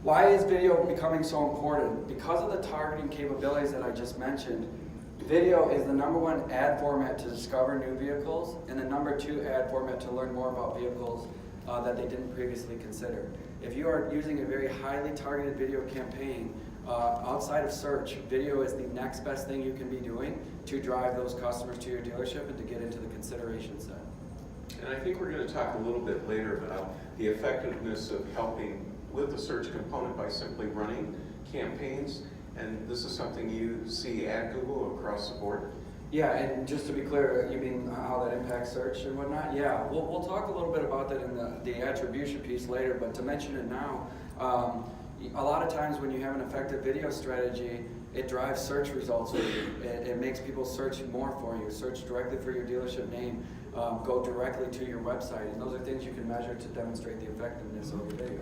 Why is video becoming so important? Because of the targeting capabilities that I just mentioned, video is the #1 ad format to discover new vehicles and the #2 ad format to learn more about vehicles that they didn't previously consider. If you are using a very highly targeted video campaign, outside of search, video is the next best thing you can be doing to drive those customers to your dealership and to get into the consideration set. And I think we're going to talk a little bit later about the effectiveness of helping with the search component by simply running campaigns. And this is something you see at Google across the board? Yeah, and just to be clear, you mean how that impacts search and whatnot? Yeah, we'll talk a little bit about that in the attribution piece later, but to mention it now, a lot of times when you have an effective video strategy, it drives search results for you. It makes people search more for you, search directly for your dealership name, go directly to your website, and those are things you can measure to demonstrate the effectiveness of your video.